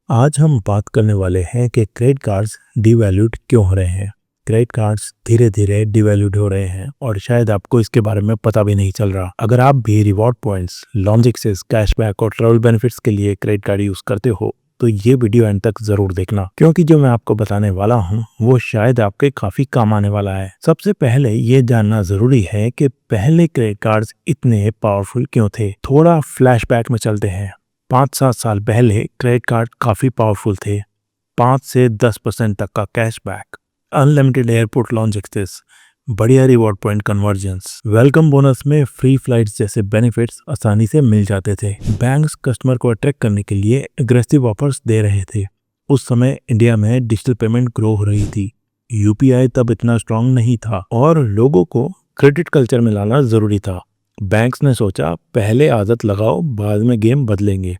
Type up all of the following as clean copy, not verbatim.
आज हम बात करने वाले हैं कि क्रेडिट कार्ड्स डिवैल्यूड क्यों हो रहे हैं। क्रेडिट कार्ड्स धीरे धीरे डिवैल्यूड हो रहे हैं और शायद आपको इसके बारे में पता भी नहीं चल रहा। अगर आप भी reward points, lounge access, cashback और ट्रैवल बेनिफिट्स के लिए क्रेडिट कार्ड यूज करते हो तो ये वीडियो एंड तक जरूर देखना, क्योंकि जो मैं आपको बताने वाला हूँ वो शायद आपके काफी काम आने वाला है। सबसे पहले ये जानना जरूरी है कि पहले क्रेडिट कार्ड्स इतने पावरफुल क्यों थे। थोड़ा फ्लैशबैक में चलते हैं। 5-7 साल पहले क्रेडिट कार्ड काफी पावरफुल थे। 5 से 10% तक का cashback, unlimited airport lounge access, बढ़िया reward point conversions, welcome bonus में फ्री फ्लाइट्स जैसे बेनिफिट्स आसानी से मिल जाते थे। बैंक्स कस्टमर को अट्रैक्ट करने के लिए एग्रेसिव ऑफर्स दे रहे थे। उस समय इंडिया में डिजिटल पेमेंट ग्रो हो रही थी। यूपीआई तब इतना स्ट्रांग नहीं था और लोगों को क्रेडिट कल्चर में लाना जरूरी था। बैंक्स ने सोचा पहले आदत लगाओ, बाद में गेम बदलेंगे।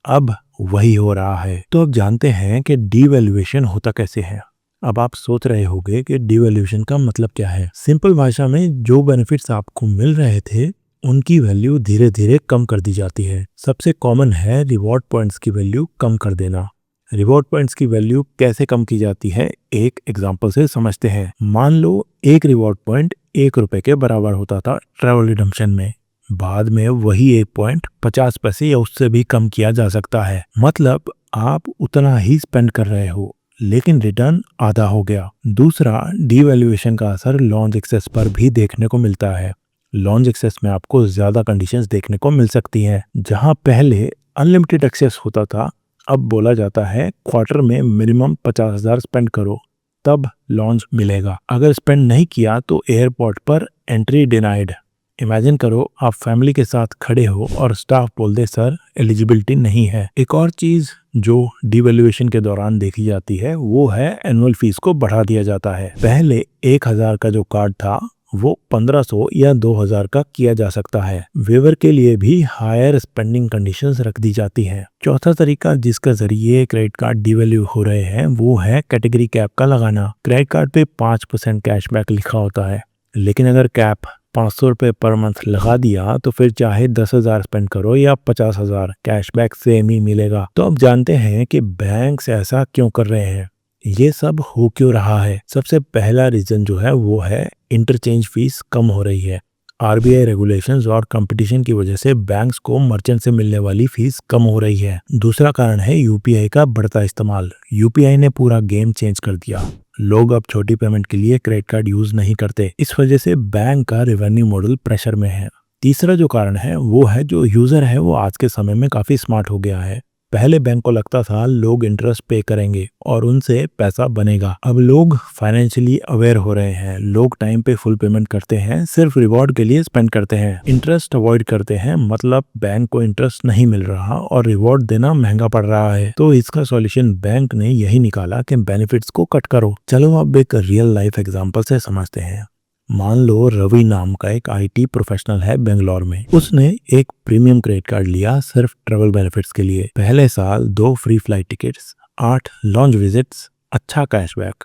अब वही हो रहा है। तो अब जानते हैं कि डिवैल्यूएशन होता कैसे है। अब आप सोच रहे होंगे कि डिवैल्यूएशन का मतलब क्या है। सिंपल भाषा में जो बेनिफिट्स आपको मिल रहे थे उनकी वैल्यू धीरे धीरे कम कर दी जाती है। सबसे कॉमन है रिवॉर्ड पॉइंट्स की वैल्यू कम कर देना। रिवॉर्ड पॉइंट्स की वैल्यू कैसे कम की जाती है, एक एग्जांपल से समझते हैं। मान लो एक रिवॉर्ड पॉइंट 1 रुपए के बराबर होता था ट्रैवल रिडम्पशन में। बाद में वही 1 पॉइंट 50 पैसे या उससे भी कम किया जा सकता है। मतलब आप उतना ही स्पेंड कर रहे हो लेकिन रिटर्न आधा हो गया। दूसरा, डिवैल्यूएशन का असर लॉन्ज एक्सेस पर भी देखने को मिलता है। लॉन्ज एक्सेस में आपको ज्यादा कंडीशंस देखने को मिल सकती हैं। जहां पहले अनलिमिटेड एक्सेस होता था, अब बोला जाता है क्वार्टर में मिनिमम 50,000 स्पेंड करो तब लॉन्च मिलेगा। अगर स्पेंड नहीं किया तो एयरपोर्ट पर एंट्री डिनाइड। इमेजिन करो आप फैमिली के साथ खड़े हो और स्टाफ बोल दे सर एलिजिबिलिटी नहीं है। एक और चीज जो डिवैल्यूएशन के दौरान देखी जाती है वो है एनुअल फीस को बढ़ा दिया जाता है। पहले 1,000 का जो कार्ड था वो 1,500 या 2,000 का किया जा सकता है। वेवर के लिए भी हायर स्पेंडिंग कंडीशंस रख दी जाती हैं। चौथा तरीका जिसके जरिए क्रेडिट कार्ड डिवैल्यू हो रहे हैं वो है कैटेगरी कैप का लगाना। क्रेडिट कार्ड पे 5% कैशबैक लिखा होता है, लेकिन अगर कैप 500 रुपये पर मंथ लगा दिया तो फिर चाहे 10,000 स्पेंड करो या 50,000 कैशबैक सेम ही मिलेगा। तो अब जानते हैं कि बैंक्स ऐसा क्यों कर रहे हैं, ये सब हो क्यों रहा है। सबसे पहला रीजन जो है वो है इंटरचेंज फीस कम हो रही है। आरबीआई रेगुलेशंस और कंपटीशन की वजह से बैंक्स को मर्चेंट से मिलने वाली फीस कम हो रही है। दूसरा कारण है यूपीआई का बढ़ता इस्तेमाल। यूपीआई ने पूरा गेम चेंज कर दिया। लोग अब छोटी पेमेंट के लिए क्रेडिट कार्ड यूज नहीं करते। इस वजह से बैंक का रेवेन्यू मॉडल प्रेशर में है। तीसरा जो कारण है वो है जो यूजर है वो आज के समय में काफी स्मार्ट हो गया है। पहले बैंक को लगता था लोग इंटरेस्ट पे करेंगे और उनसे पैसा बनेगा। अब लोग फाइनेंशियली अवेयर हो रहे हैं। लोग टाइम पे फुल पेमेंट करते हैं, सिर्फ रिवॉर्ड के लिए स्पेंड करते हैं, इंटरेस्ट अवॉइड करते हैं। मतलब बैंक को इंटरेस्ट नहीं मिल रहा और रिवॉर्ड देना महंगा पड़ रहा है। तो इसका सॉल्यूशन बैंक ने यही निकाला कि बेनिफिट्स को कट करो। चलो अब एक रियल लाइफ एग्जांपल से समझते हैं। मान लो रवि नाम का एक आईटी प्रोफेशनल है बेंगलोर में। उसने एक प्रीमियम क्रेडिट कार्ड लिया सिर्फ ट्रैवल बेनिफिट्स के लिए। पहले साल 2 free flight tickets, 8 lounge visits, अच्छा कैशबैक।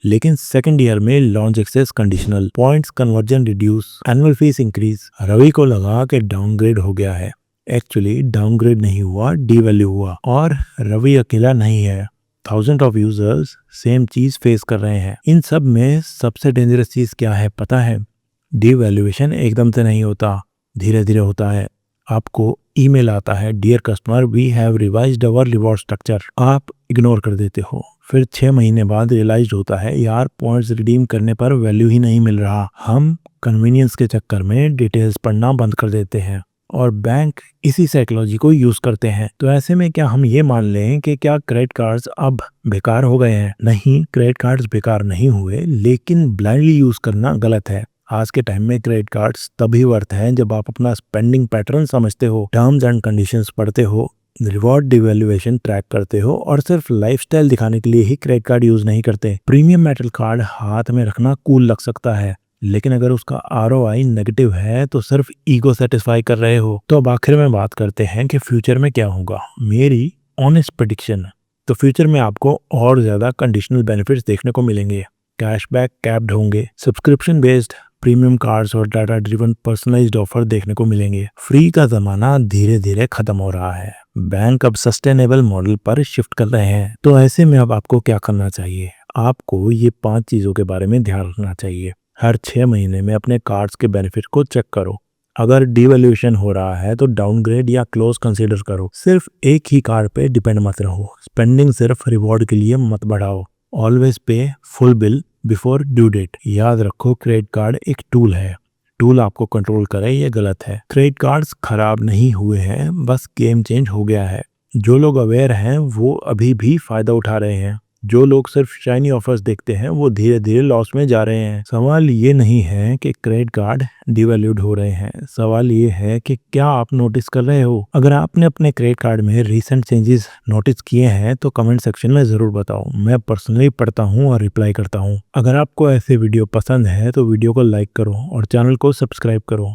लेकिन सेकंड ईयर में lounge access conditional, points conversion reduce, annual fees increase. Ravi को लगा कि डाउनग्रेड हो गया है। एक्चुअली डाउनग्रेड नहीं हुआ, डिवैल्यू हुआ। और रवि अकेला नहीं है, थाउजेंड ऑफ यूजर्स सेम चीज फेस कर रहे हैं। इन सब में सबसे डेंजरस चीज क्या है पता है? डिवैल्यूएशन एकदम से नहीं होता, धीरे धीरे होता है। आपको ईमेल आता है dear customer we have revised our reward structure. आप इग्नोर कर देते हो। फिर 6 महीने बाद रियलाइज होता है यार पॉइंट्स रिडीम करने पर वैल्यू ही नहीं मिल रहा। हम कन्वीनियंस के चक्कर में डिटेल्स पढ़ना बंद कर देते हैं और बैंक इसी साइकोलॉजी को यूज करते हैं। तो ऐसे में क्या हम ये मान लें कि क्या क्रेडिट कार्ड्स अब बेकार हो गए हैं? नहीं, क्रेडिट कार्ड्स बेकार नहीं हुए, लेकिन ब्लाइंडली यूज करना गलत है। आज के टाइम में क्रेडिट कार्ड्स तभी वर्थ हैं जब आप अपना स्पेंडिंग पैटर्न समझते हो, टर्म्स एंड कंडीशंस पढ़ते हो, रिवॉर्ड डिवैल्यूएशन ट्रैक करते हो और सिर्फ लाइफस्टाइल दिखाने के लिए ही क्रेडिट कार्ड यूज नहीं करते। प्रीमियम मेटल कार्ड हाथ में रखना कूल लग सकता है, लेकिन अगर उसका आरओआई नेगेटिव है तो सिर्फ ईगो सेटिस्फाई कर रहे हो। तो अब आखिर में बात करते हैं कि फ्यूचर में क्या होगा। मेरी ऑनेस्ट प्रेडिक्शन, तो फ्यूचर में आपको और ज्यादा कंडीशनल बेनिफिट्स देखने को मिलेंगे। कैशबैक कैप्ड होंगे, सब्सक्रिप्शन बेस्ड प्रीमियम कार्ड्स और डाटा ड्रिवन पर्सनलाइज्ड ऑफर देखने को मिलेंगे। फ्री का जमाना धीरे धीरे खत्म हो रहा है। बैंक अब सस्टेनेबल मॉडल पर शिफ्ट कर रहे हैं। तो ऐसे में अब आपको क्या करना चाहिए? आपको ये 5 चीज़ों के बारे में ध्यान रखना चाहिए। हर 6 महीने में अपने कार्ड्स के बेनिफिट को चेक करो। अगर डिवैल्यूएशन हो रहा है तो डाउनग्रेड या क्लोज कंसीडर करो। सिर्फ एक ही कार्ड पे डिपेंड मत रहो। स्पेंडिंग सिर्फ रिवॉर्ड के लिए मत बढ़ाओ। Always pay full bill before due date. याद रखो, क्रेडिट कार्ड एक टूल है। टूल आपको कंट्रोल करे ये गलत है। क्रेडिट कार्ड्स खराब नहीं हुए हैं, बस गेम चेंज हो गया है। जो लोग अवेयर हैं वो अभी भी फायदा उठा रहे हैं। जो लोग सिर्फ शाइनी ऑफर्स देखते हैं वो धीरे धीरे लॉस में जा रहे हैं। सवाल ये नहीं है कि क्रेडिट कार्ड डिवैल्यूड हो रहे हैं, सवाल ये है कि क्या आप नोटिस कर रहे हो। अगर आपने अपने क्रेडिट कार्ड में रीसेंट चेंजेस नोटिस किए हैं तो कमेंट सेक्शन में जरूर बताओ। मैं पर्सनली पढ़ता हूँ और रिप्लाई करता हूँ। अगर आपको ऐसे वीडियो पसंद है तो वीडियो को लाइक करो और चैनल को सब्सक्राइब करो।